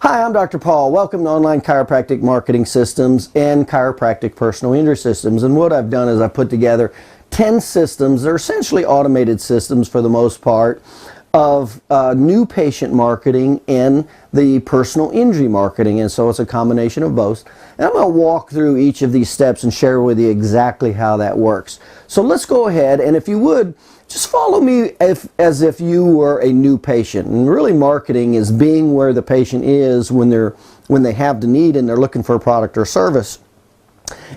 Hi, I'm Dr. Paul. Welcome to Online Chiropractic Marketing Systems and Chiropractic Personal Injury Systems. And what I've done is I've put together 10 systems. They're essentially automated systems for the most part of new patient marketing and the personal injury marketing. And so it's a combination of both. And I'm going to walk through each of these steps and share with you exactly how that works. So let's go ahead, and if you would, just follow me as if you were a new patient. And really, marketing is being where the patient is when they have the need and they're looking for a product or service,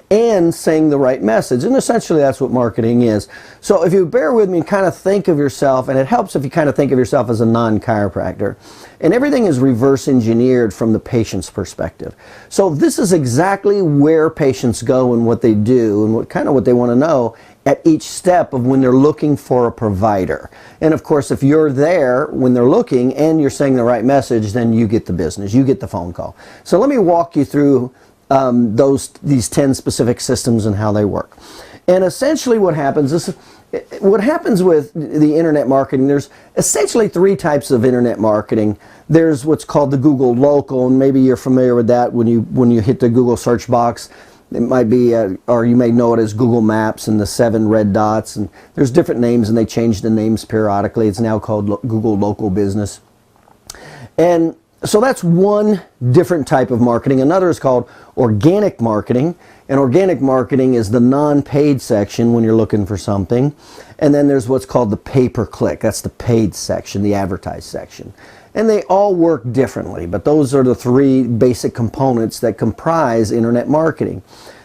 and saying the right message. And essentially that's what marketing is. So if you bear with me and kind of think of yourself, and it helps if you kind of think of yourself as a non-chiropractor, and everything is reverse engineered from the patient's perspective. So this is exactly where patients go and what they do and what they want to know at each step of when they're looking for a provider. And of course, if you're there when they're looking and you're saying the right message, then you get the business, you get the phone call. So let me walk you through these 10 specific systems and how they work. And essentially what happens with the internet marketing, there's essentially three types of internet marketing. There's what's called the Google Local, and maybe you're familiar with that when you hit the Google search box. It might be, or you may know it as Google Maps and the 7 red dots, and there's different names and they change the names periodically. It's now called Google Local Business. And so that's one different type of marketing. Another is called organic marketing. And organic marketing is the non-paid section when you're looking for something. And then there's what's called the pay-per-click. That's the paid section, the advertised section. And they all work differently, but those are the three basic components that comprise internet marketing.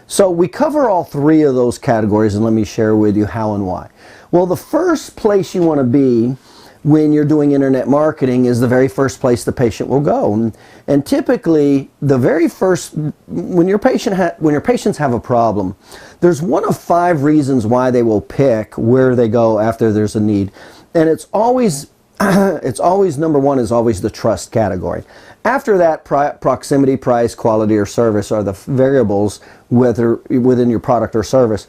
So we cover all three of those categories, and let me share with you how and why. Well, the first place you want to be when you're doing internet marketing is the very first place the patient will go. And typically, the very first, when your patients have a problem, there's one of 5 reasons why they will pick where they go after there's a need. And it's always number one is always the trust category. After that, proximity, price, quality, or service are the variables within your product or service.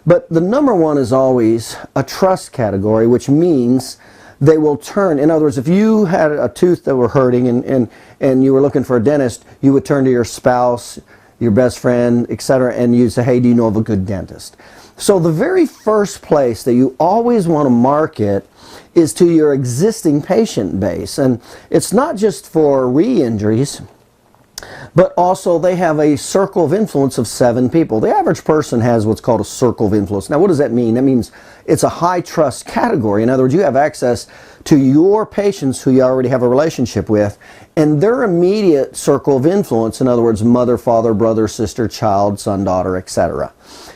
But the number one is always a trust category, which means they will turn. In other words, if you had a tooth that were hurting and you were looking for a dentist, you would turn to your spouse, your best friend, etc., and you'd say, hey, do you know of a good dentist? So the very first place that you always want to market is to your existing patient base. And it's not just for re-injuries, but also they have a circle of influence of 7 people. The average person has what's called a circle of influence. Now, what does that mean? That means it's a high trust category. In other words, you have access to your patients who you already have a relationship with, and their immediate circle of influence, in other words, mother, father, brother, sister, child, son, daughter, etc.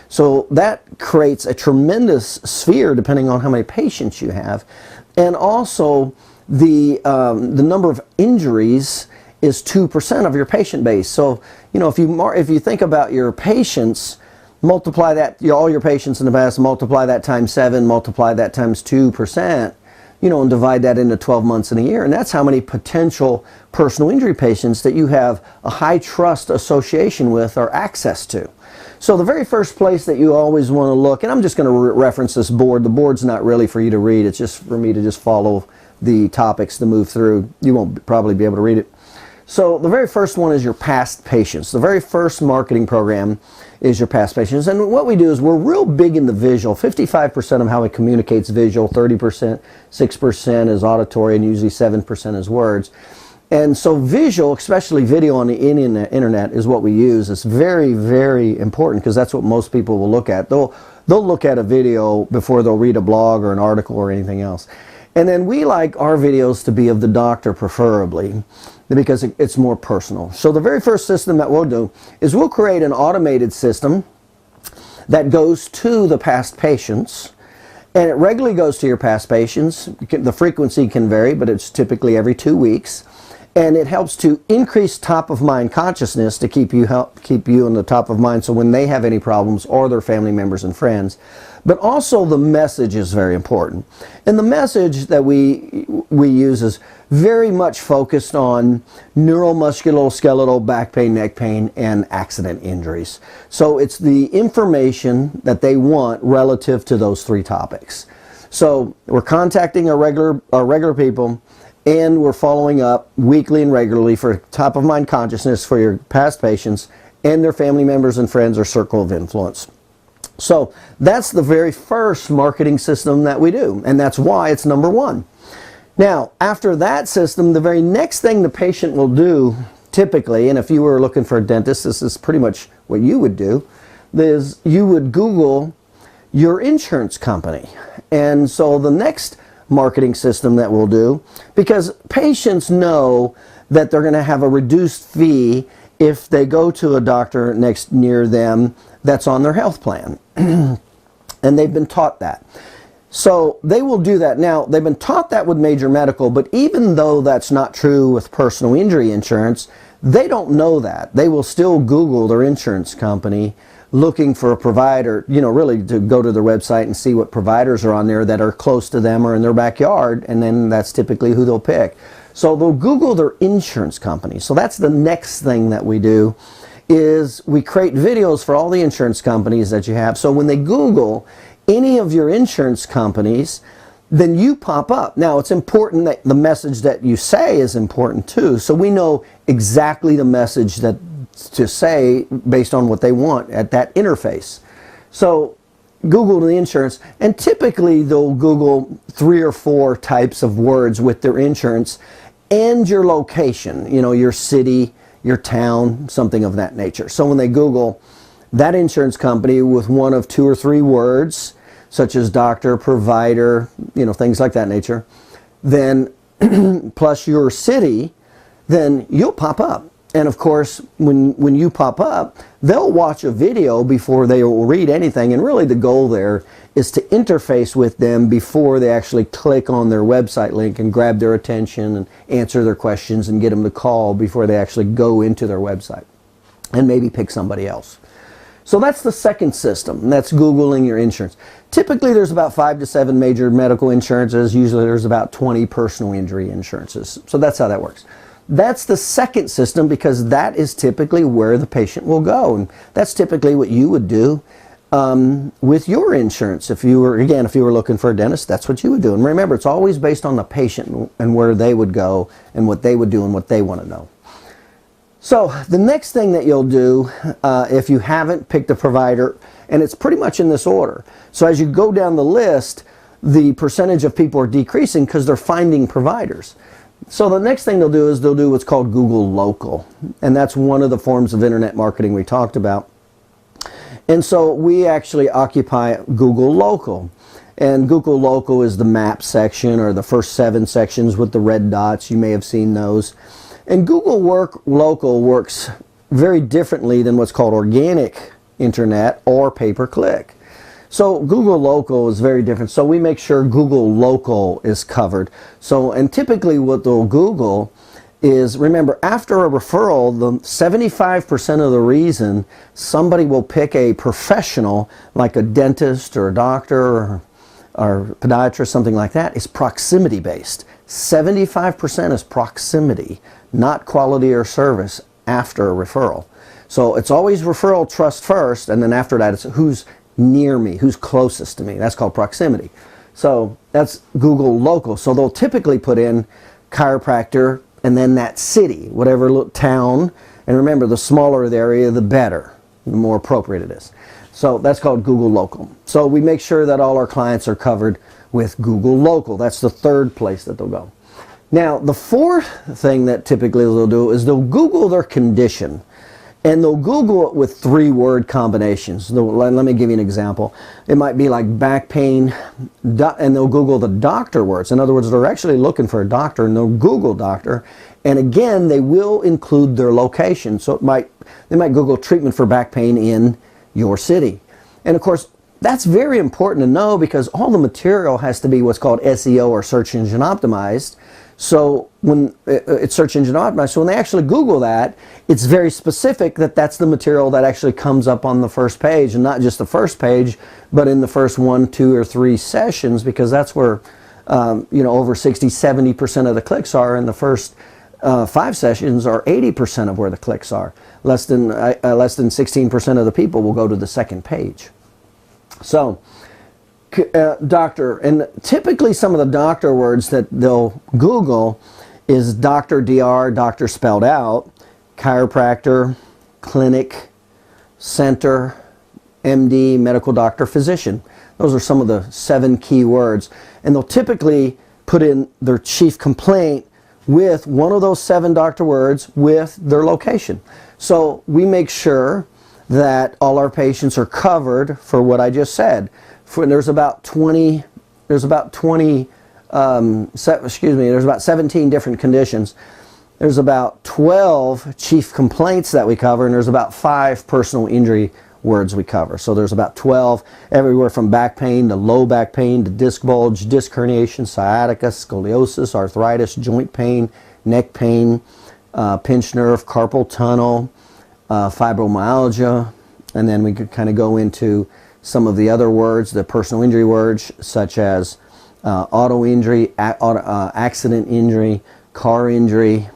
So that creates a tremendous sphere depending on how many patients you have. And also the number of injuries is 2% of your patient base. So, you know, if you think about your patients, multiply that, all your patients in the past, multiply that times 7, multiply that times 2%, you know, and divide that into 12 months in a year. And that's how many potential personal injury patients that you have a high trust association with or access to. So the very first place that you always want to look, and I'm just going to reference this board. The board's not really for you to read. It's just for me to just follow the topics to move through. You won't probably be able to read it. So the very first one is your past patients. The very first marketing program is your past patients. And what we do is we're real big in the visual. 55% of how it communicates visual, 30%, 6% is auditory, and usually 7% is words. And so visual, especially video on the internet, is what we use. It's very, very important because that's what most people will look at. They'll look at a video before they'll read a blog or an article or anything else. And then we like our videos to be of the doctor preferably, because it's more personal. So the very first system that we'll do is we'll create an automated system that goes to the past patients, and it regularly goes to your past patients. The frequency can vary, but it's typically every 2 weeks. And it helps to increase top-of-mind consciousness to keep you in the top of mind so when they have any problems, or their family members and friends. But also the message is very important. And the message that we use is very much focused on neuromusculoskeletal, back pain, neck pain, and accident injuries. So it's the information that they want relative to those 3 topics. So we're contacting our regular people, and we're following up weekly and regularly for top of mind consciousness for your past patients and their family members and friends or circle of influence. So that's the very first marketing system that we do, and that's why it's number one. Now, after that system, the very next thing the patient will do, typically, and if you were looking for a dentist, this is pretty much what you would do, is you would Google your insurance company. And so the next marketing system that we'll do, because patients know that they're going to have a reduced fee if they go to a doctor near them that's on their health plan. And they've been taught that. So they will do that. Now, they've been taught that with major medical, but even though that's not true with personal injury insurance, they don't know that. They will still Google their insurance company looking for a provider, you know, really to go to their website and see what providers are on there that are close to them or in their backyard, and then that's typically who they'll pick. So they'll Google their insurance company. So that's the next thing that we do, is we create videos for all the insurance companies that you have. So when they Google any of your insurance companies, then you pop up. Now, it's important that the message that you say is important too. So we know exactly the message that to say based on what they want at that interface. So Google the insurance, and typically they'll Google 3 or 4 types of words with their insurance and your location, you know, your city, your town, something of that nature. So when they Google that insurance company with one of 2 or 3 words, such as doctor, provider, you know, things like that nature, then plus your city, then you'll pop up. And of course, when you pop up, they'll watch a video before they will read anything. And really the goal there is to interface with them before they actually click on their website link and grab their attention and answer their questions and get them to call before they actually go into their website and maybe pick somebody else. So that's the second system. That's Googling your insurance. Typically there's about 5 to 7 major medical insurances. Usually there's about 20 personal injury insurances. So that's how that works. That's the second system, because that is typically where the patient will go. And that's typically what you would do with your insurance. If you were looking for a dentist, that's what you would do. And remember, it's always based on the patient and where they would go and what they would do and what they want to know. So the next thing that you'll do, if you haven't picked a provider, and it's pretty much in this order. So as you go down the list, the percentage of people are decreasing because they're finding providers. So the next thing they'll do is they'll do what's called Google Local. And that's one of the forms of internet marketing we talked about. And so we actually occupy Google Local. And Google Local is the map section, or the first 7 sections with the red dots. You may have seen those. And Google Local works very differently than what's called organic internet or pay-per-click. So Google Local is very different. So we make sure Google Local is covered. So, and typically what they'll Google is, remember, after a referral, the 75% of the reason somebody will pick a professional like a dentist or a doctor or podiatrist, something like that, is proximity based. 75% is proximity, not quality or service after a referral. So it's always referral trust first, and then after that it's who's near me, who's closest to me. That's called proximity. So that's Google Local. So they'll typically put in chiropractor and then that city, whatever town. And remember, the smaller the area, the better, the more appropriate it is. So that's called Google Local. So we make sure that all our clients are covered with Google Local. That's the third place that they'll go. Now, the fourth thing that typically they'll do is they'll Google their condition. And they'll Google it with 3-word combinations. Let me give you an example. It might be like back pain, and they'll Google the doctor words. In other words, they're actually looking for a doctor, and they'll Google doctor. And again, they will include their location. So they might Google treatment for back pain in your city. And of course, that's very important to know, because all the material has to be what's called SEO, or search engine optimized. So when it's search engine optimized, so when they actually Google that, it's very specific that that's the material that actually comes up on the first page, and not just the first page, but in the first 1, 2, or 3 sessions, because that's where over 60–70% of the clicks are. In the first 5 sessions are 80% of where the clicks are. Less than 16% of the people will go to the second page. So Doctor, and typically some of the doctor words that they'll Google is doctor, DR, doctor spelled out, chiropractor, clinic, center, MD, medical doctor, physician. Those are some of the 7 key words. And they'll typically put in their chief complaint with one of those 7 doctor words with their location. So we make sure that all our patients are covered for what I just said. There's about 17 different conditions. There's about 12 chief complaints that we cover, and there's about 5 personal injury words we cover. So there's about 12, everywhere from back pain to low back pain to disc bulge, disc herniation, sciatica, scoliosis, arthritis, joint pain, neck pain, pinched nerve, carpal tunnel, fibromyalgia, and then we could kind of go into some of the other words, the personal injury words, such as auto injury, accident injury, car injury,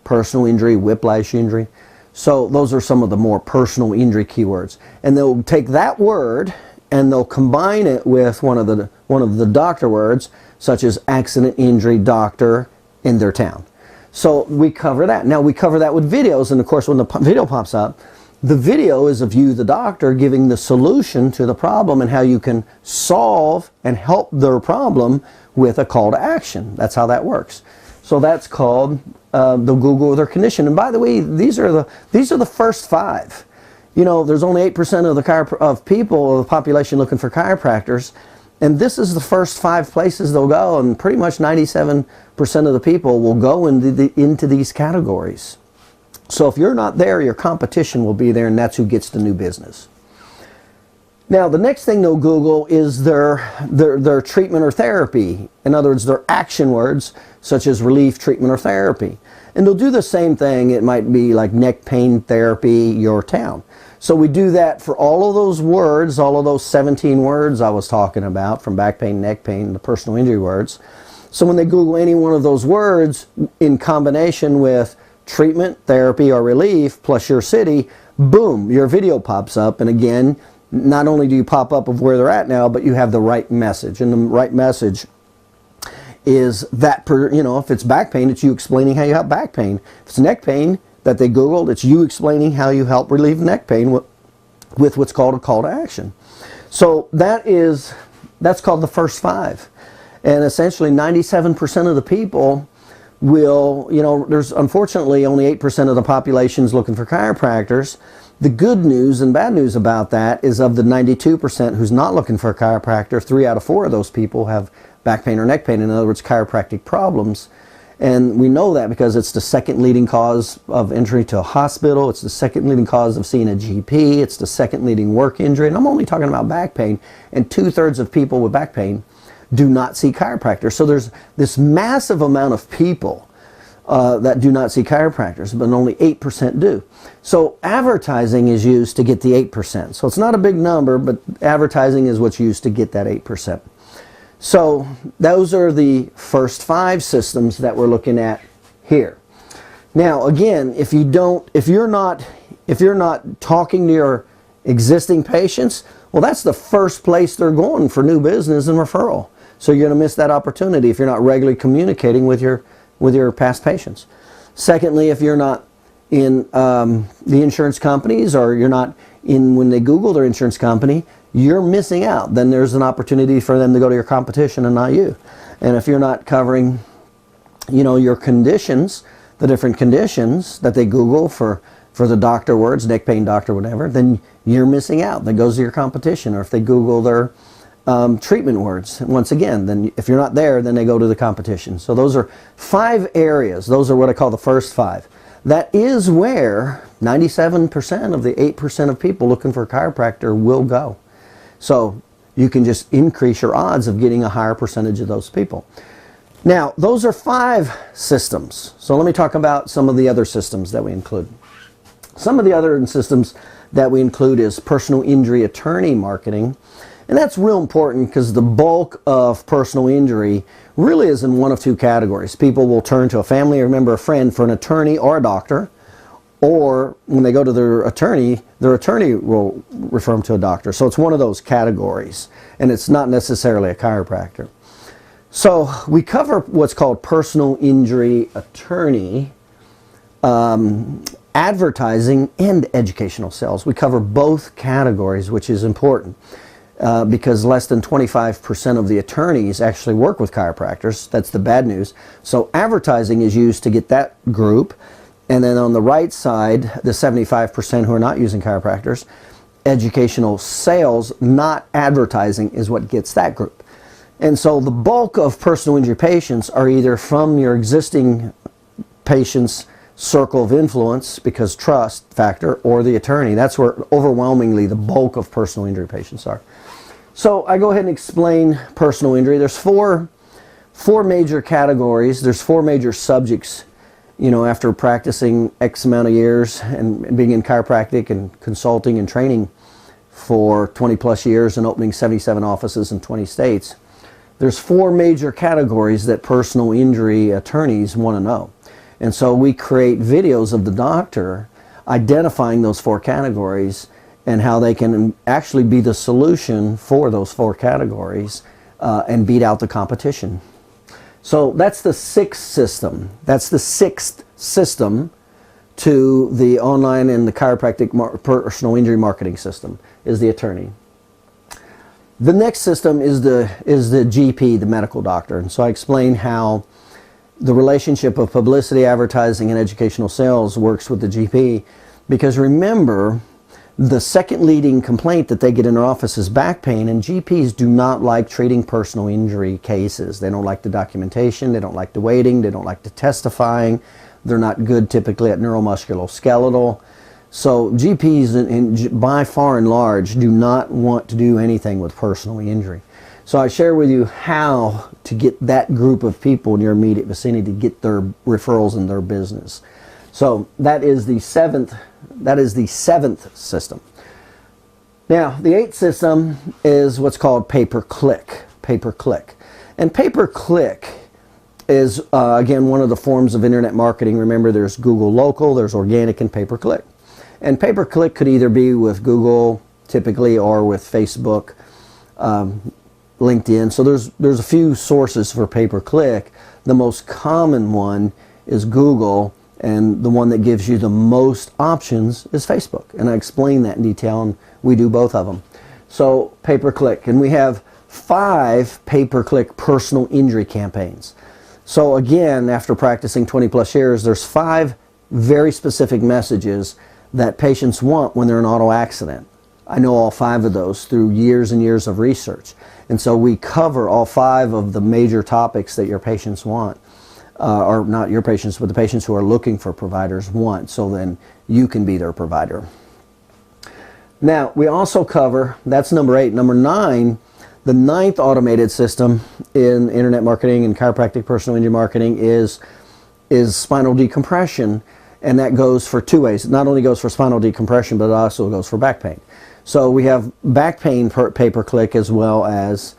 personal injury, whiplash injury. So those are some of the more personal injury keywords. And they'll take that word and they'll combine it with one of the doctor words, such as accident injury doctor in their town. So we cover that. Now we cover that with videos, and of course when the video pops up, the video is of you, the doctor, giving the solution to the problem and how you can solve and help their problem with a call to action. That's how that works. So that's called the Google their condition. And by the way, these are the first 5. You know, there's only 8% of the population looking for chiropractors, and this is the first 5 places they'll go, and pretty much 97% of the people will go into these categories. So if you're not there, your competition will be there, and that's who gets the new business. Now, the next thing they'll Google is their treatment or therapy. In other words, their action words, such as relief, treatment, or therapy. And they'll do the same thing. It might be like neck pain therapy, your town. So we do that for all of those words, all of those 17 words I was talking about, from back pain, neck pain, the personal injury words. So when they Google any one of those words in combination with treatment, therapy, or relief, plus your city, boom, your video pops up. And again, not only do you pop up of where they're at now, but you have the right message. And the right message is that, if it's back pain, it's you explaining how you help back pain. If it's neck pain that they Googled, it's you explaining how you help relieve neck pain with what's called a call to action. So that's called the first 5. And essentially 97% of the people will, there's unfortunately only 8% of the population is looking for chiropractors. The good news and bad news about that is, of the 92% who's not looking for a chiropractor, 3 out of 4 of those people have back pain or neck pain. In other words, chiropractic problems. And we know that because it's the second leading cause of entry to a hospital. It's the second leading cause of seeing a GP. It's the second leading work injury. And I'm only talking about back pain. And 2/3 of people with back pain do not see chiropractors. So there's this massive amount of people that do not see chiropractors, but only 8% do. So advertising is used to get the 8%. So it's not a big number, but advertising is what's used to get that 8%. So those are the first 5 systems that we're looking at here. Now again, if you're not talking to your existing patients, well, that's the first place they're going for new business and referral. So you're going to miss that opportunity if you're not regularly communicating with your past patients. Secondly, if you're not in the insurance companies, or you're not in when they Google their insurance company, you're missing out. Then there's an opportunity for them to go to your competition and not you. And if you're not covering, your conditions, the different conditions that they Google for the doctor words, neck pain doctor, whatever, then you're missing out. That goes to your competition. Or if they Google their treatment words, once again, then if you're not there, then they go to the competition. So those are 5 areas. Those are what I call the first 5. That is where 97% of the 8% of people looking for a chiropractor will go. So you can just increase your odds of getting a higher percentage of those people. Now, those are 5 systems. So let me talk about some of the other systems that we include. Some of the other systems that we include is personal injury attorney marketing. And that's real important because the bulk of personal injury really is in one of 2 categories. People will turn to a family or member or friend for an attorney or a doctor, or when they go to their attorney will refer them to a doctor. So it's one of those categories, and it's not necessarily a chiropractor. So we cover what's called personal injury attorney, advertising, and educational sales. We cover both categories, which is important because less than 25% of the attorneys actually work with chiropractors. That's the bad news. So advertising is used to get that group. And then on the right side, the 75% who are not using chiropractors, educational sales, not advertising, is what gets that group. And so the bulk of personal injury patients are either from your existing patient's circle of influence, because trust factor, or the attorney. That's where overwhelmingly the bulk of personal injury patients are. So I go ahead and explain personal injury. There's four major categories. There's four major subjects, you know, after practicing X amount of years and being in chiropractic and consulting and training for 20 plus years and opening 77 offices in 20 states. There's four major categories that personal injury attorneys want to know. And so we create videos of the doctor identifying those four categories and how they can actually be the solution for those four categories and beat out the competition. So that's the sixth system. That's the sixth system to the online and the chiropractic personal injury marketing system, is the attorney. The next system is the GP, the medical doctor. And so I explain how the relationship of publicity, advertising, and educational sales works with the GP. Because remember, the second leading complaint that they get in their office is back pain, and GPs do not like treating personal injury cases. They don't like the documentation, they don't like the waiting, they don't like the testifying. They're not good typically at neuromusculoskeletal. So GPs, by far and large, do not want to do anything with personal injury. So I share with you how to get that group of people in your immediate vicinity to get their referrals in their business. So that is the seventh system. Now, the eighth system is what's called pay-per-click. Pay-per-click. And pay-per-click is, again, one of the forms of internet marketing. Remember, there's Google Local, there's organic, and pay-per-click. And pay-per-click could either be with Google, typically, or with Facebook, LinkedIn. So there's a few sources for pay-per-click. The most common one is Google, and the one that gives you the most options is Facebook. And I explain that in detail, and we do both of them. So pay-per-click. And we have 5 pay-per-click personal injury campaigns. So again, after practicing 20 plus years, there's 5 very specific messages that patients want when they're in an auto accident. I know all 5 of those through years and years of research. And so we cover all 5 of the major topics that your patients want. Or not your patients, but the patients who are looking for providers want, so then you can be their provider. Now, we also cover, that's number 8. Number 9, the 9th automated system in internet marketing and chiropractic personal injury marketing is spinal decompression. And that goes for 2 ways. It not only goes for spinal decompression, but it also goes for back pain. So we have back pain pay-per-click as well as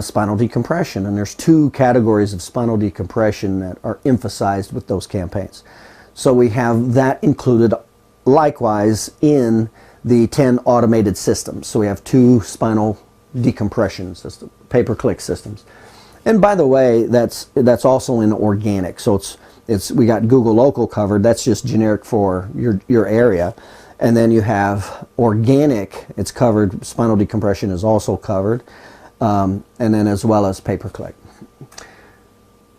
spinal decompression. And there's 2 categories of spinal decompression that are emphasized with those campaigns. So we have that included likewise in the 10 automated systems. So we have 2 spinal decompression system, pay-per-click systems. And by the way, that's also in organic. So we got Google Local covered. That's just generic for your area. And then you have organic. It's covered. Spinal decompression is also covered. And then as well as pay-per-click.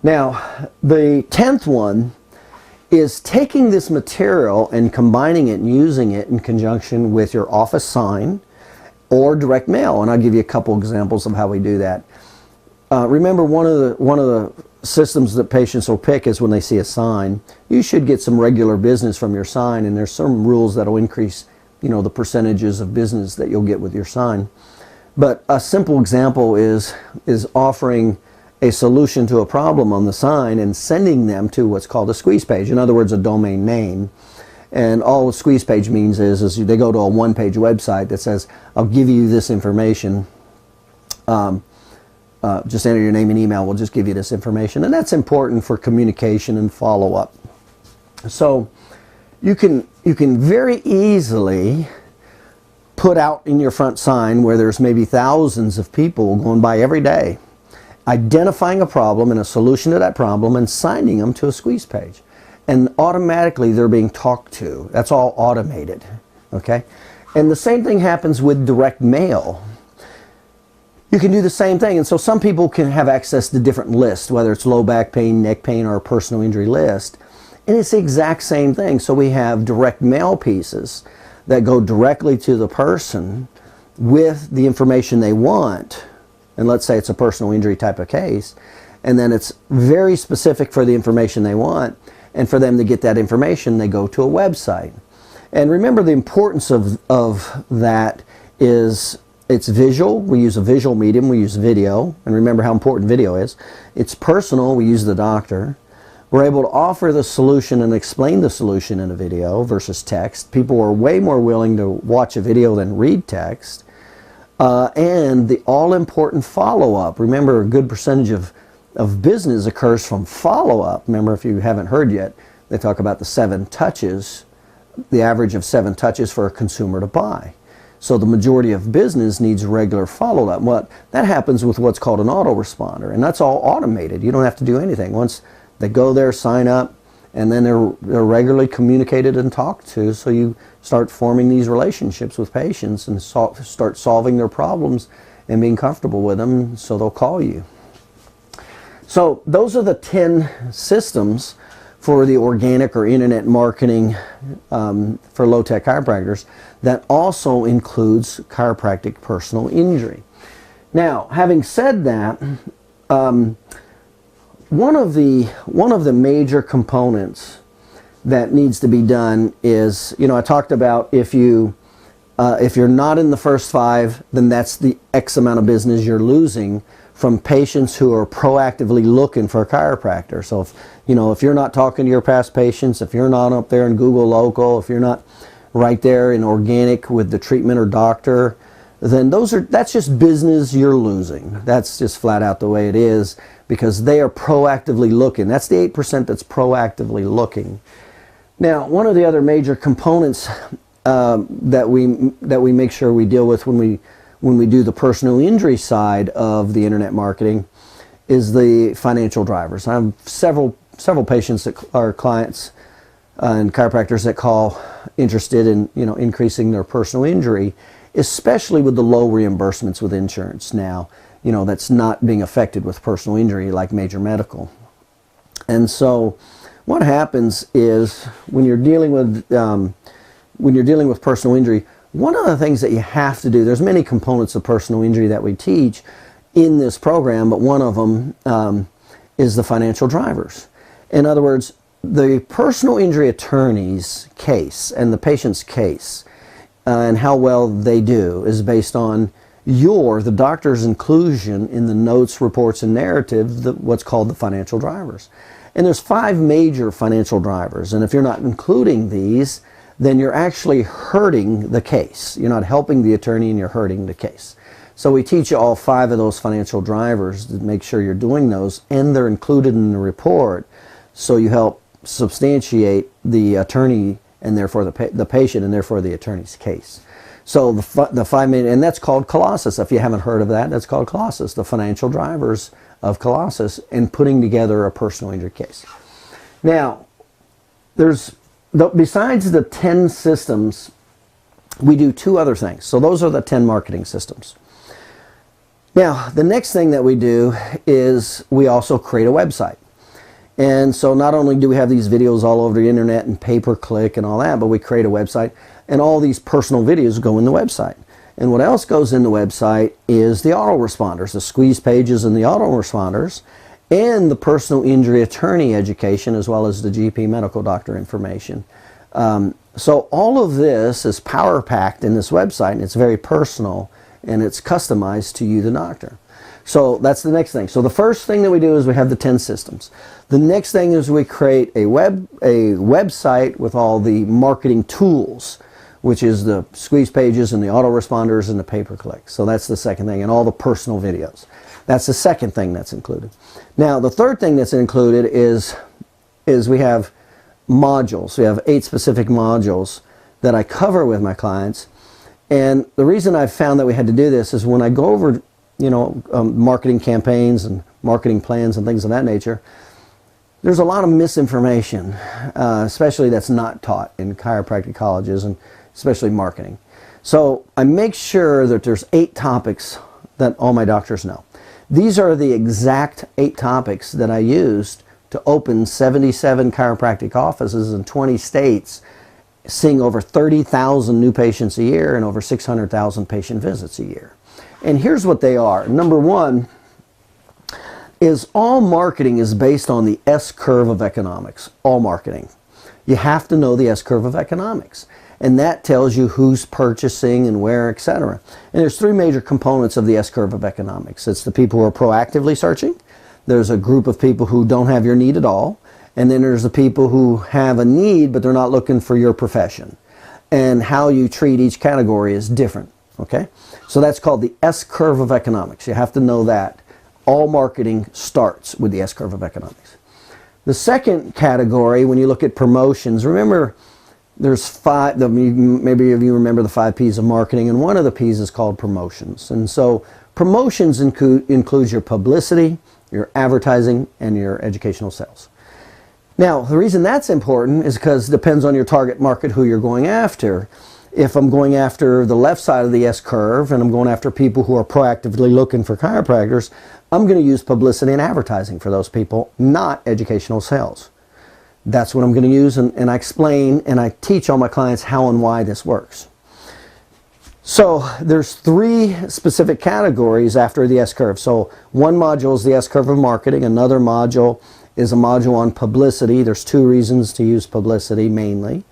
Now, the 10th one is taking this material and combining it and using it in conjunction with your office sign or direct mail. And I'll give you a couple examples of how we do that. Remember, one of the systems that patients will pick is when they see a sign. You should get some regular business from your sign, and there's some rules that will increase, the percentages of business that you'll get with your sign. But a simple example is offering a solution to a problem on the sign and sending them to what's called a squeeze page. In other words, a domain name. And all a squeeze page means is they go to a one-page website that says, I'll give you this information. Just enter your name and email. We'll just give you this information. And that's important for communication and follow-up. So you can very easily put out in your front sign where there's maybe thousands of people going by every day, identifying a problem and a solution to that problem and signing them to a squeeze page. And automatically they're being talked to. That's all automated, okay? And the same thing happens with direct mail. You can do the same thing. And so some people can have access to different lists, whether it's low back pain, neck pain, or a personal injury list. And it's the exact same thing. So we have direct mail pieces that go directly to the person with the information they want. And let's say it's a personal injury type of case. And then it's very specific for the information they want. And for them to get that information, they go to a website. And remember, the importance of that is it's visual. We use a visual medium. We use video. And remember how important video is. It's personal. We use the doctor. We're able to offer the solution and explain the solution in a video versus text. People are way more willing to watch a video than read text. And the all-important follow-up. Remember, a good percentage of business occurs from follow-up. Remember, if you haven't heard yet, they talk about the 7 touches, the average of 7 touches for a consumer to buy. So the majority of business needs regular follow-up. Well, that happens with what's called an autoresponder, and that's all automated. You don't have to do anything. Once they go there, sign up, and then they're regularly communicated and talked to. So you start forming these relationships with patients and start solving their problems and being comfortable with them, so they'll call you. So those are the 10 systems for the organic or internet marketing for low-tech chiropractors. That also includes chiropractic personal injury. Now, having said that, one of the major components that needs to be done is, I talked about if you're not in the first 5, then that's the X amount of business you're losing from patients who are proactively looking for a chiropractor. So if you're not talking to your past patients, if you're not up there in Google Local, if you're not right there in organic with the treatment or doctor, then that's just business you're losing. That's just flat out the way it is, because they are proactively looking. That's the 8% that's proactively looking. Now, one of the other major components that we make sure we deal with when we do the personal injury side of the internet marketing is the financial drivers. I have several patients that are clients and chiropractors that call interested in increasing their personal injury, especially with the low reimbursements with insurance now. That's not being affected with personal injury like major medical. And so what happens is when you're dealing with personal injury, one of the things that you have to do, there's many components of personal injury that we teach in this program, but one of them is the financial drivers. In other words, the personal injury attorney's case and the patient's case and how well they do is based on the doctor's inclusion in the notes, reports, and narrative, what's called the financial drivers. And there's 5 major financial drivers, and if you're not including these, then you're actually hurting the case. You're not helping the attorney and you're hurting the case. So we teach you all 5 of those financial drivers to make sure you're doing those, and they're included in the report, so you help substantiate the attorney and therefore the patient and therefore the attorney's case. So the 5 main, and that's called Colossus. If you haven't heard of that, that's called Colossus, the financial drivers of Colossus, and putting together a personal injury case. Now, besides the 10 systems, we do 2 other things. So those are the 10 marketing systems. Now, the next thing that we do is we also create a website. And so not only do we have these videos all over the internet and pay-per-click and all that, but we create a website, and all these personal videos go in the website. And what else goes in the website is the autoresponders, the squeeze pages and the autoresponders, and the personal injury attorney education, as well as the GP medical doctor information. So all of this is power-packed in this website, and it's very personal, and it's customized to you, the doctor. So that's the next thing. So the first thing that we do is we have the 10 systems. The next thing is we create a website with all the marketing tools, which is the squeeze pages and the autoresponders and the pay-per-click. So that's the second thing, and all the personal videos. That's the second thing that's included. Now, the third thing that's included is we have modules. We have 8 specific modules that I cover with my clients. And the reason I've found that we had to do this is when I go over, marketing campaigns and marketing plans and things of that nature, there's a lot of misinformation, especially that's not taught in chiropractic colleges and especially marketing. So I make sure that there's 8 topics that all my doctors know. These are the exact 8 topics that I used to open 77 chiropractic offices in 20 states, seeing over 30,000 new patients a year and over 600,000 patient visits a year. And here's what they are. Number 1 is all marketing is based on the S-curve of economics. All marketing. You have to know the S-curve of economics. And that tells you who's purchasing and where, etc. And there's 3 major components of the S-curve of economics. It's the people who are proactively searching. There's a group of people who don't have your need at all. And then there's the people who have a need, but they're not looking for your profession. And how you treat each category is different. Okay? So that's called the S-curve of economics. You have to know that. All marketing starts with the S-curve of economics. The second category, when you look at promotions, remember there's 5, maybe if you remember the 5 P's of marketing, and one of the P's is called promotions. And so promotions includes your publicity, your advertising, and your educational sales. Now, the reason that's important is because it depends on your target market, who you're going after. If I'm going after the left side of the S-curve and I'm going after people who are proactively looking for chiropractors, I'm going to use publicity and advertising for those people, not educational sales. That's what I'm going to use, and I explain and I teach all my clients how and why this works. So there's 3 specific categories after the S-curve. So one module is the S-curve of marketing. Another module is a module on publicity. There's 2 reasons to use publicity mainly.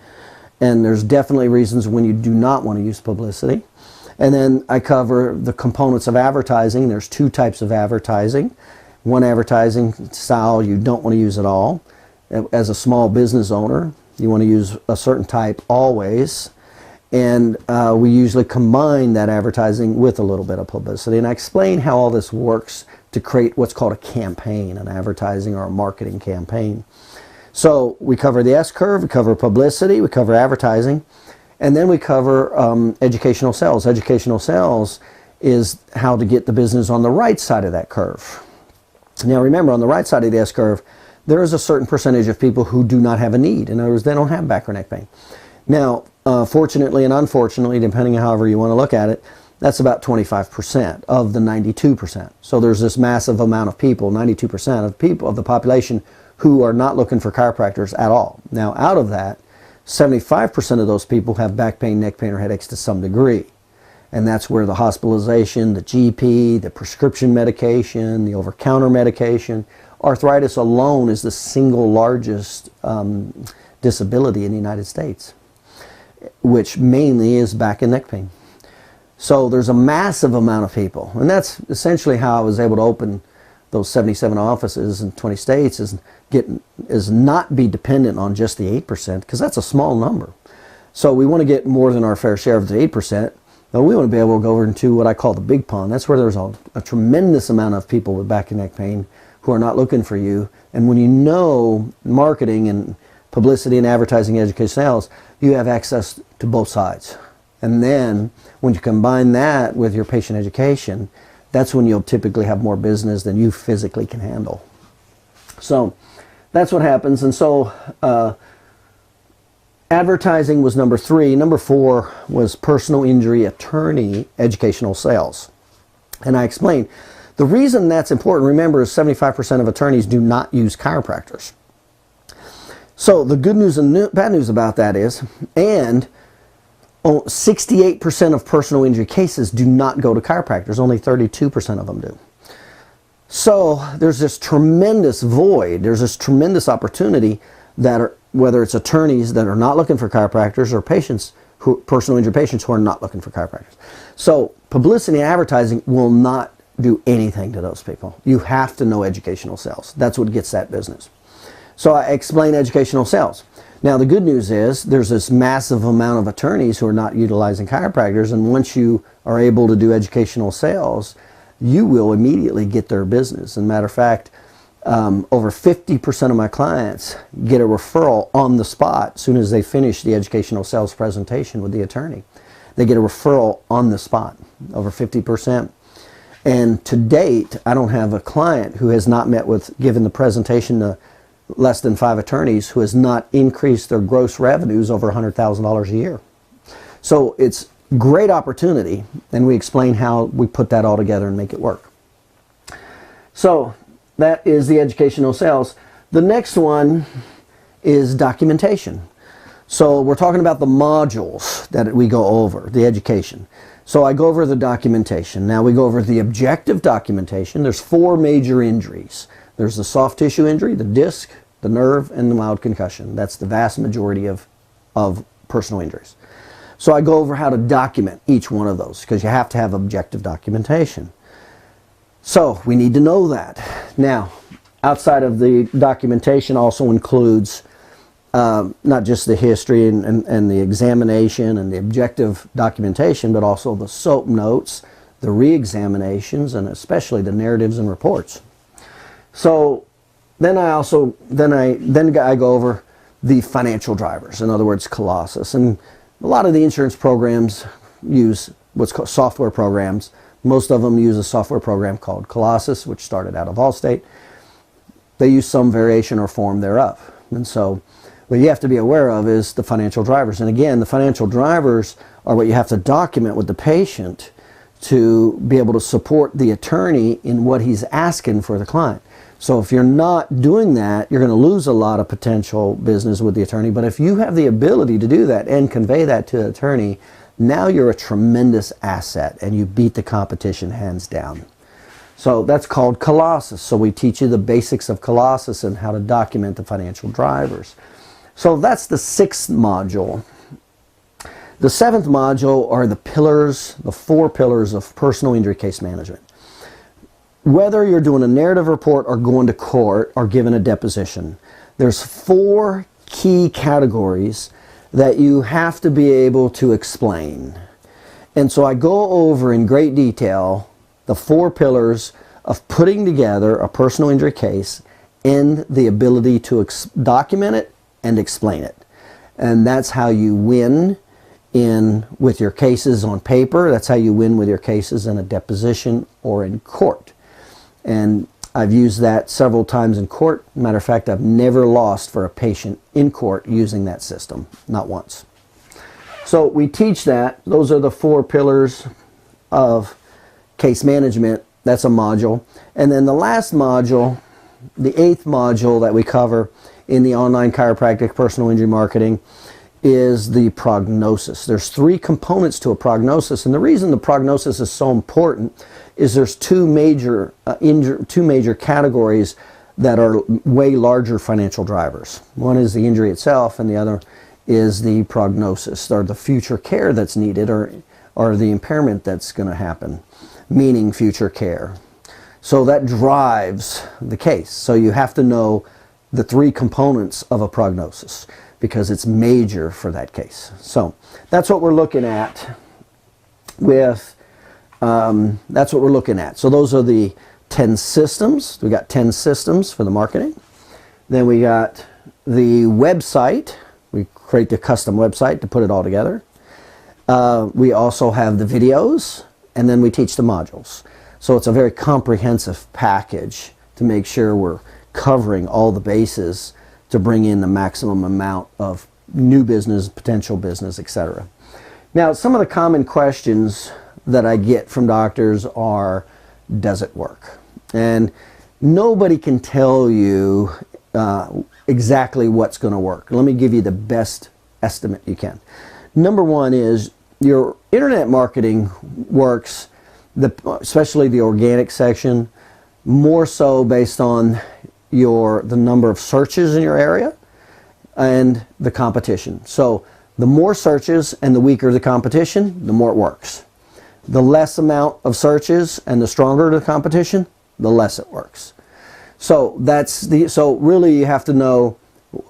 And there's definitely reasons when you do not want to use publicity. And then I cover the components of advertising. There's 2 types of advertising. One advertising style you don't want to use at all. As a small business owner, you want to use a certain type always. And we usually combine that advertising with a little bit of publicity. And I explain how all this works to create what's called a campaign, an advertising or a marketing campaign. So we cover the S-curve, we cover publicity, we cover advertising, and then we cover educational sales. Educational sales is how to get the business on the right side of that curve. Now remember, on the right side of the S-curve, there is a certain percentage of people who do not have a need. In other words, they don't have back or neck pain. Now, fortunately and unfortunately, depending on however you want to look at it, that's about 25% of the 92%. So there's this massive amount of people, 92% of people of the population, who are not looking for chiropractors at all. Now, out of that, 75% of those people have back pain, neck pain, or headaches to some degree. And that's where the hospitalization, the GP, the prescription medication, the over-counter medication, arthritis alone is the single largest disability in the United States, which mainly is back and neck pain. So there's a massive amount of people. And that's essentially how I was able to open those 77 offices in 20 states, is not be dependent on just the 8%, because that's a small number. So we want to get more than our fair share of the 8%, but we want to be able to go over into what I call the big pond. That's where there's a tremendous amount of people with back and neck pain who are not looking for you. And when you know marketing and publicity and advertising, education, sales, you have access to both sides. And then when you combine that with your patient education, that's when you'll typically have more business than you physically can handle. So that's what happens. And so advertising was number 3. Number 4 was personal injury attorney educational sales. And I explained the reason that's important, remember, is 75% of attorneys do not use chiropractors. So the good news and bad news about that is, and 68% of personal injury cases do not go to chiropractors. Only 32% of them do. So there's this tremendous void. There's this tremendous opportunity that are, whether it's attorneys that are not looking for chiropractors or patients, personal injury patients who are not looking for chiropractors. So publicity and advertising will not do anything to those people. You have to know educational sales. That's what gets that business. So I explain educational sales. Now the good news is there's this massive amount of attorneys who are not utilizing chiropractors, and once you are able to do educational sales, you will immediately get their business. As a matter of fact, Over 50% of my clients get a referral on the spot as soon as they finish the educational sales presentation with the attorney. They get a referral on the spot, over 50%. And to date, I don't have a client who has not met with, given the presentation to less than 5 attorneys, who has not increased their gross revenues over $100,000 a year. So it's great opportunity, and we explain how we put that all together and make it work. So that is the educational sales. The next one is documentation. So we're talking about the modules that we go over, the education. So I go over the documentation. Now we go over the objective documentation. There's 4 major injuries. There's the soft tissue injury, the disc, the nerve, and the mild concussion. That's the vast majority of personal injuries. So I go over how to document each one of those, because you have to have objective documentation. So we need to know that. Now, outside of the documentation also includes not just the history and the examination and the objective documentation, but also the SOAP notes, the re-examinations, and especially the narratives and reports. So then I go over the financial drivers, in other words, Colossus. And a lot of the insurance programs use what's called software programs. Most of them use a software program called Colossus, which started out of Allstate. They use some variation or form thereof. And so what you have to be aware of is the financial drivers. And again, the financial drivers are what you have to document with the patient to be able to support the attorney in what he's asking for the client. So if you're not doing that, you're going to lose a lot of potential business with the attorney. But if you have the ability to do that and convey that to the attorney, now you're a tremendous asset and you beat the competition hands down. So that's called Colossus. So we teach you the basics of Colossus and how to document the financial drivers. So that's the 6th module. The 7th module are the pillars, the 4 pillars of personal injury case management. Whether you're doing a narrative report or going to court or giving a deposition, there's 4 key categories that you have to be able to explain. And so I go over in great detail the 4 pillars of putting together a personal injury case and the ability to document it and explain it. And that's how you win with your cases on paper. That's how you win with your cases in a deposition or in court. And I've used that several times in court. Matter of fact, I've never lost for a patient in court using that system, not once. So we teach that. Those are the 4 pillars of case management. That's a module. And then the last module, the 8th module that we cover in the online chiropractic personal injury marketing, is the prognosis. There's 3 components to a prognosis, and the reason the prognosis is so important is there's two major categories that are way larger financial drivers. One is the injury itself, and the other is the prognosis, or the future care that's needed, or the impairment that's going to happen, meaning future care. So that drives the case. So you have to know the 3 components of a prognosis, because it's major for that case. So that's what we're looking at with, that's what we're looking at. So those are the 10 systems. We got 10 systems for the marketing. Then we got the website. We create the custom website to put it all together. We also have the videos, and then we teach the modules. So it's a very comprehensive package to make sure we're covering all the bases to bring in the maximum amount of new business, potential business, etc. Now, some of the common questions that I get from doctors are, does it work? And nobody can tell you exactly what's going to work. Let me give you the best estimate you can. Number one is your internet marketing works, especially the organic section, more so based on the number of searches in your area and the competition. So the more searches and the weaker the competition, the more it works. The less amount of searches and the stronger the competition, the less it works. So so really you have to know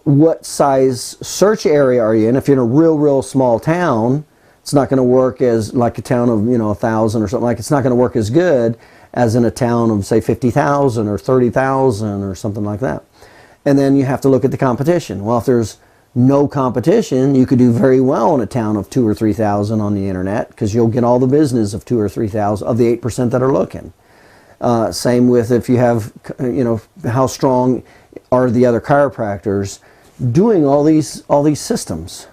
what size search area are you in. If you're in a real small town, it's not going to work as like a town of 1,000 or something like. It's not going to work as good as in a town of say 50,000 or 30,000 or something like that. And then you have to look at the competition. Well, if there's no competition, you could do very well in a town of 2,000 or 3,000 on the internet, because you'll get all the business of 2,000 or 3,000 of the 8% that are looking. Same with if you have, how strong are the other chiropractors doing all these systems.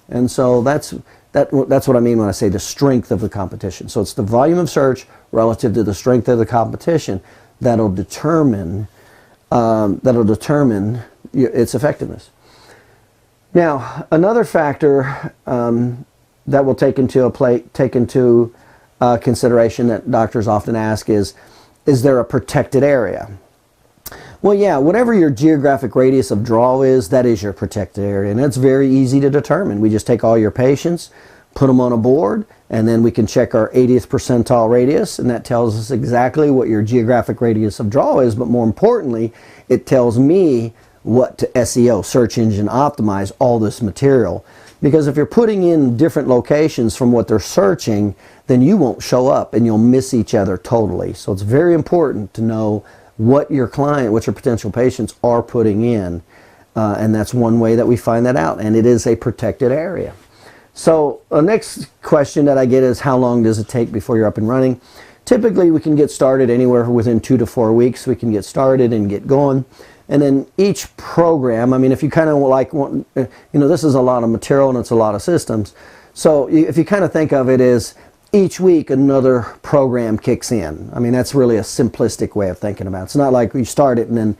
And so that's what I mean when I say the strength of the competition. So it's the volume of search relative to the strength of the competition that'll determine its effectiveness. Now, another factor that we'll take into consideration that doctors often ask is there a protected area? Well, yeah, whatever your geographic radius of draw is, that is your protected area, and it's very easy to determine. We just take all your patients, put them on a board, and then we can check our 80th percentile radius, and that tells us exactly what your geographic radius of draw is, but more importantly, it tells me what to SEO, search engine optimize, all this material. Because if you're putting in different locations from what they're searching, then you won't show up and you'll miss each other totally. So it's very important to know what your client, what your potential patients are putting in. And that's one way that we find that out. And it is a protected area. So the next question that I get is, how long does it take before you're up and running? Typically we can get started anywhere within 2 to 4 weeks. We can get started and get going. And then each program, I mean, if you kind of like want, this is a lot of material and it's a lot of systems. So if you kind of think of it as each week another program kicks in. I mean, that's really a simplistic way of thinking about it. It's not like you start it and then,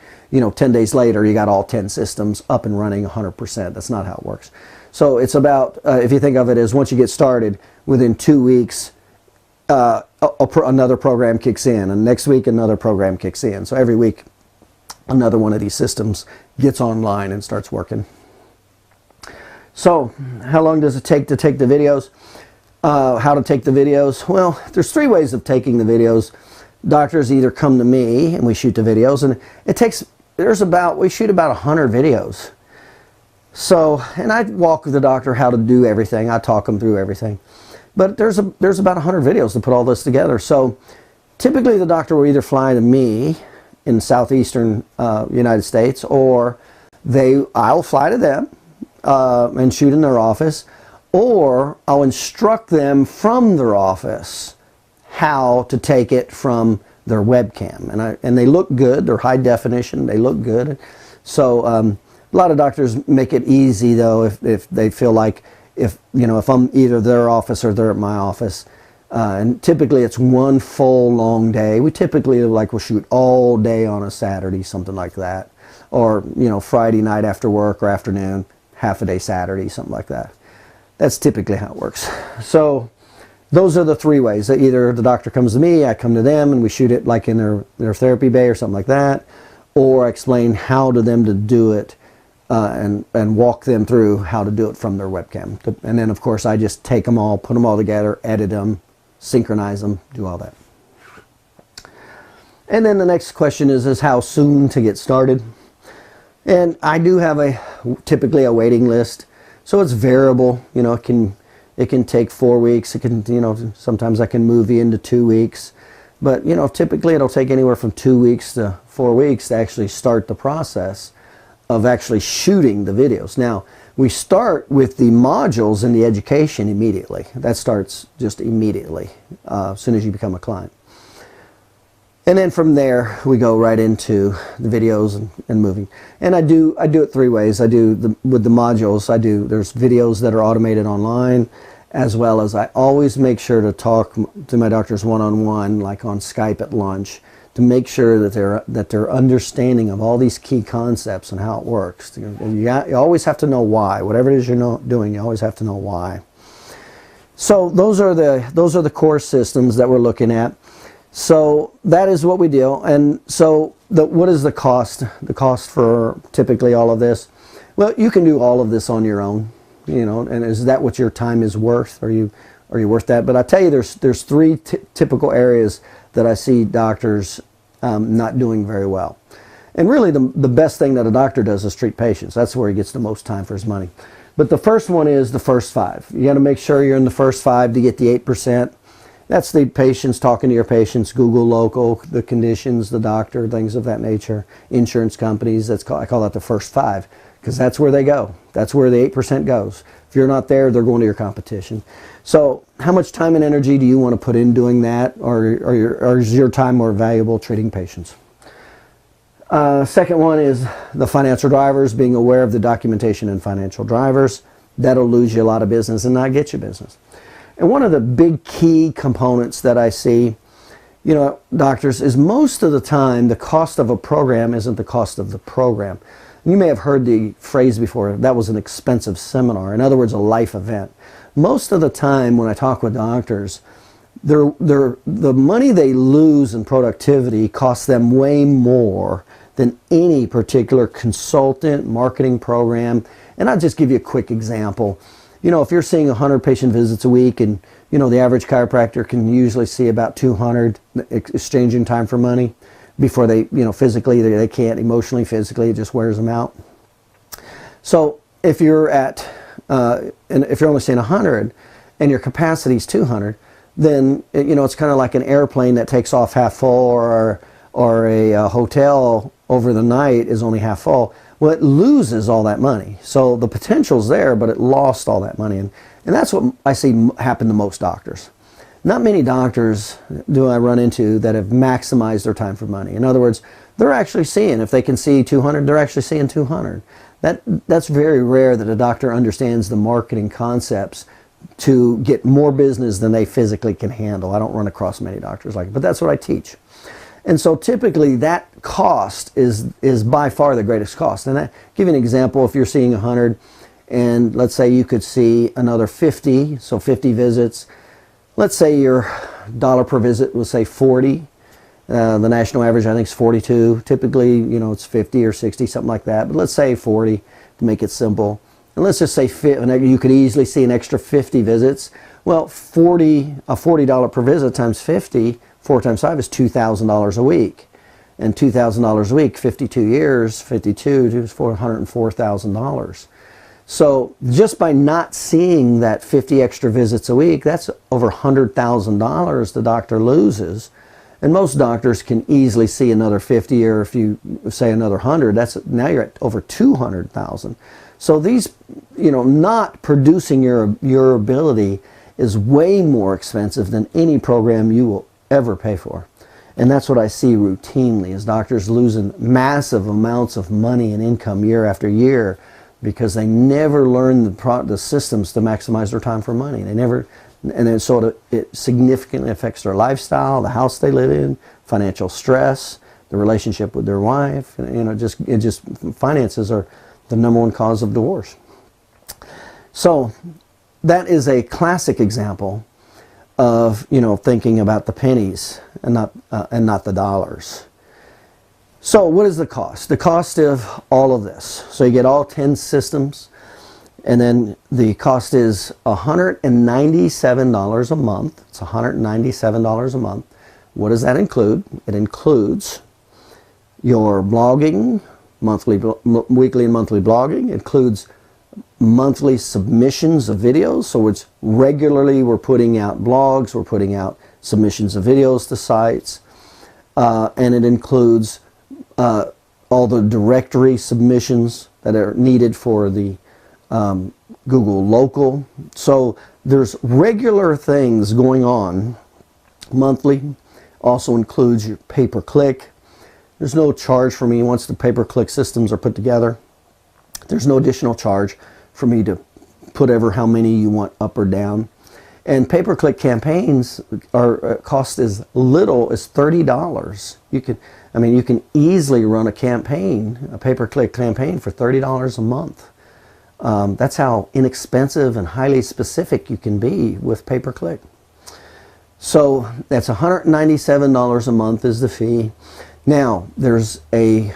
10 days later you got all 10 systems up and running 100%. That's not how it works. So it's about, if you think of it as once you get started, within 2 weeks, another program kicks in, and next week another program kicks in. So every week another one of these systems gets online and starts working. So how long does it take to take the videos? How to take the videos? Well, there's 3 ways of taking the videos. Doctors either come to me and we shoot the videos, and we shoot about 100 videos. So, and I walk with the doctor how to do everything. I talk them through everything. But there's about 100 videos to put all this together. So typically the doctor will either fly to me in southeastern United States, or I'll fly to them and shoot in their office, or I'll instruct them from their office how to take it from their webcam. And they look good. They're high definition. They look good. So a lot of doctors make it easy, though, if they feel like if I'm either their office or they're at my office. And typically it's one full long day. We typically we'll shoot all day on a Saturday, something like that. Or, Friday night after work or afternoon, half a day Saturday, something like that. That's typically how it works. So those are the 3 ways. Either the doctor comes to me, I come to them, and we shoot it like in their therapy bay or something like that. Or I explain how to them to do it and walk them through how to do it from their webcam. And then, of course, I just take them all, put them all together, edit them, synchronize them, do all that. And then the next question is how soon to get started. And I do have typically a waiting list, so it's variable. It can take 4 weeks. It can, sometimes I can move you into 2 weeks, but typically it'll take anywhere from 2 weeks to 4 weeks to actually start the process of actually shooting the videos. Now, we start with the modules and the education immediately. That starts just immediately as soon as you become a client. And then from there, we go right into the videos and moving. And I do it 3 ways. With the modules, there's videos that are automated online, as well as I always make sure to talk to my doctors one-on-one, like on Skype at lunch, to make sure that they're understanding of all these key concepts and how it works. You always have to know why. Whatever it is you're doing, you always have to know why. So those are the core systems that we're looking at. So that is what we do. And so what is the cost? The cost for typically all of this? Well, you can do all of this on your own, and is that what your time is worth? Are you worth that? But I tell you, there's 3 typical areas that I see doctors not doing very well. And really the best thing that a doctor does is treat patients. That's where he gets the most time for his money. But the first one is the first 5. You got to make sure you're in the first 5 to get the 8%. That's the patients talking to your patients, Google local, the conditions, the doctor, things of that nature, insurance companies. I call that the first 5, because that's where they go. That's where the 8% goes. If you're not there, they're going to your competition. So how much time and energy do you want to put in doing that, or is your time more valuable treating patients? Second one is the financial drivers, being aware of the documentation and financial drivers. That'll lose you a lot of business and not get you business. And one of the big key components that I see, you know, doctors, is most of the time the cost of a program isn't the cost of the program. You may have heard the phrase before, that was an expensive seminar. In other words, a life event. Most of the time when I talk with doctors, the money they lose in productivity costs them way more than any particular consultant, marketing program. And I'll just give you a quick example. You know, if you're seeing 100 patient visits a week, and you know the average chiropractor can usually see about 200 exchanging time for money before they, you know, physically they can't, emotionally, physically, it just wears them out. So if you're at, and if you're only seeing 100 and your capacity is 200, then you know it's kind of like an airplane that takes off half full, or a hotel over the night is only half full. Well, it loses all that money. So the potential's there, but it lost all that money. And that's what I see happen to most doctors. Not many doctors do I run into that have maximized their time for money. In other words, they're actually seeing, if they can see 200, they're actually seeing 200. That's very rare that a doctor understands the marketing concepts to get more business than they physically can handle. I don't run across many doctors like it, but that's what I teach. And so typically that cost is by far the greatest cost. And I give you an example. If you're seeing 100 and let's say you could see another 50, so 50 visits, let's say your dollar per visit was say 40. The national average I think is 42. Typically, you know, it's 50 or 60, something like that. But let's say 40 to make it simple. And let's just say you could easily see an extra 50 visits. Well, a $40 per visit times 50, 4 times 5 is $2,000 a week. And $2,000 a week, 52 years, 52 is $404,000. So just by not seeing that 50 extra visits a week, that's over $100,000 the doctor loses. And most doctors can easily see another 50, or if you say another 100, now you're at over 200,000. So these, you know, not producing your ability is way more expensive than any program you will ever pay for. And that's what I see routinely, is doctors losing massive amounts of money and income year after year because they never learn the systems to maximize their time for money. They never, and then so it significantly affects their lifestyle, the house they live in, financial stress, the relationship with their wife. You know, finances are the #1 cause of divorce. So that is a classic example of, you know, thinking about the pennies and not the dollars. So what is the cost? The cost of all of this. So you get all 10 systems, and then the cost is $197 a month. It's $197 a month. What does that include? It includes your blogging, weekly and monthly blogging. It includes monthly submissions of videos. So it's regularly we're putting out blogs, we're putting out submissions of videos to sites, and it includes all the directory submissions that are needed for the Google local. So there's regular things going on monthly. Also includes your pay-per-click. There's no charge for me once the pay-per-click systems are put together. There's no additional charge for me to put ever how many you want up or down. And pay-per-click campaigns cost as little as $30. You can easily run a pay-per-click campaign for $30 a month. That's how inexpensive and highly specific you can be with pay-per-click. So that's $197 a month is the fee. Now there's a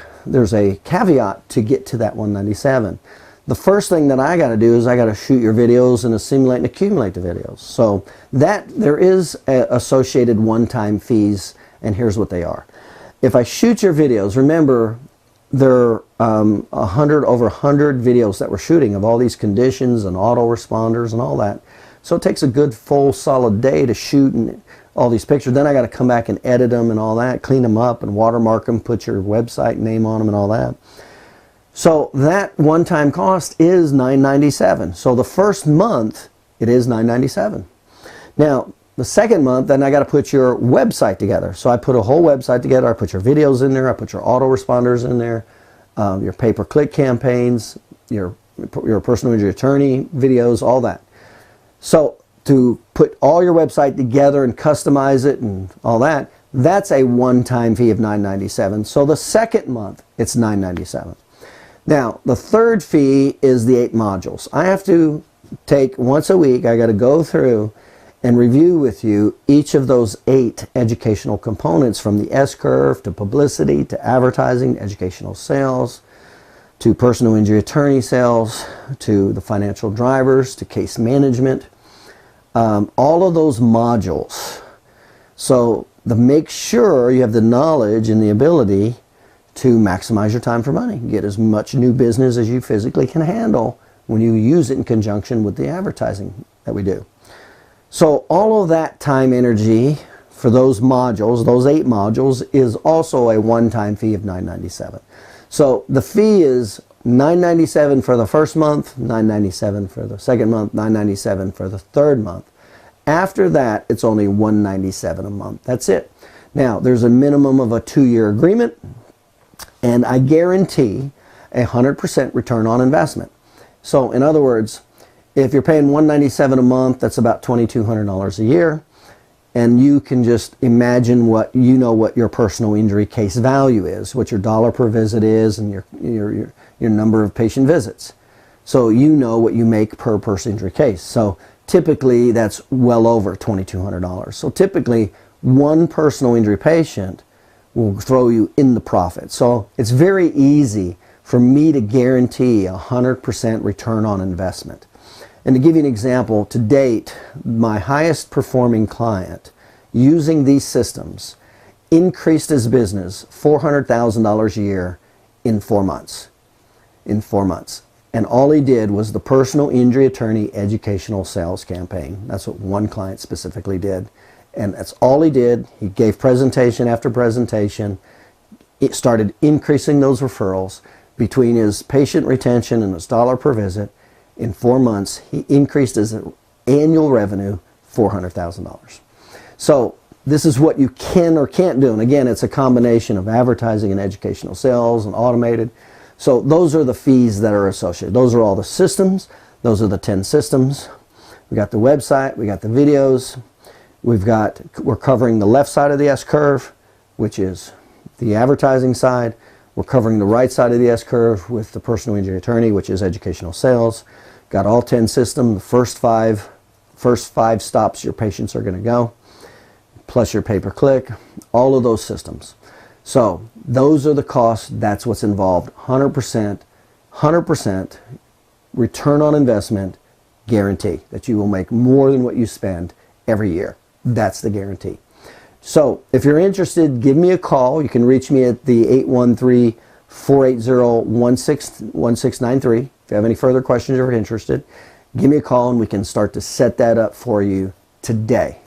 caveat to get to that $197. The first thing that I got to do is I got to shoot your videos and assimilate and accumulate the videos. So that there is associated one-time fees, and here's what they are. If I shoot your videos, remember there are over 100 videos that we're shooting of all these conditions and autoresponders and all that. So it takes a good full solid day to shoot and all these pictures. Then I got to come back and edit them and all that, clean them up and watermark them, put your website name on them and all that. So that one-time cost is $997. So the first month it is $997. Now the second month, then I got to put your website together. So I put a whole website together. I put your videos in there. I put your autoresponders in there, your pay-per-click campaigns, your personal injury attorney videos, all that. So to put all your website together and customize it and all that, that's a one-time fee of $997. So the second month, it's $997. Now, the third fee is the 8 modules. I have to take once a week, I got to go through and review with you each of those 8 educational components, from the S-curve to publicity to advertising, educational sales, to personal injury attorney sales, to the financial drivers, to case management, all of those modules. So to make sure you have the knowledge and the ability to maximize your time for money, get as much new business as you physically can handle when you use it in conjunction with the advertising that we do. So all of that time, energy for those modules, those 8 modules, is also a one-time fee of $997. So the fee is $997 for the first month, $997 for the second month, $997 for the third month. After that, it's only $197 a month. That's it. Now, there's a minimum of a 2-year agreement, and I guarantee 100% return on investment. So in other words, if you're paying $197 a month, that's about $2,200 a year. And you can just imagine what your personal injury case value is, what your dollar per visit is, and your number of patient visits. So you know what you make per personal injury case. So typically that's well over $2,200. So typically one personal injury patient will throw you in the profit. So it's very easy for me to guarantee 100% return on investment. And to give you an example, to date, my highest performing client using these systems increased his business $400,000 a year in 4 months. In 4 months. And all he did was the personal injury attorney educational sales campaign. That's what one client specifically did. And that's all he did. He gave presentation after presentation. It started increasing those referrals. Between his patient retention and his dollar per visit, in 4 months, he increased his annual revenue $400,000. So this is what you can or can't do. And again, it's a combination of advertising and educational sales and automated. So those are the fees that are associated. Those are all the systems. Those are the 10 systems. We got the website. We got the videos. We're covering the left side of the S-curve, which is the advertising side. We're covering the right side of the S-curve with the personal injury attorney, which is educational sales. Got all 10 systems. The first five stops your patients are going to go, plus your pay-per-click, all of those systems. So those are the costs. That's what's involved. 100% return on investment guarantee that you will make more than what you spend every year. That's the guarantee. So if you're interested, give me a call. You can reach me at the 813-480-1693. If you have any further questions or are interested, give me a call and we can start to set that up for you today.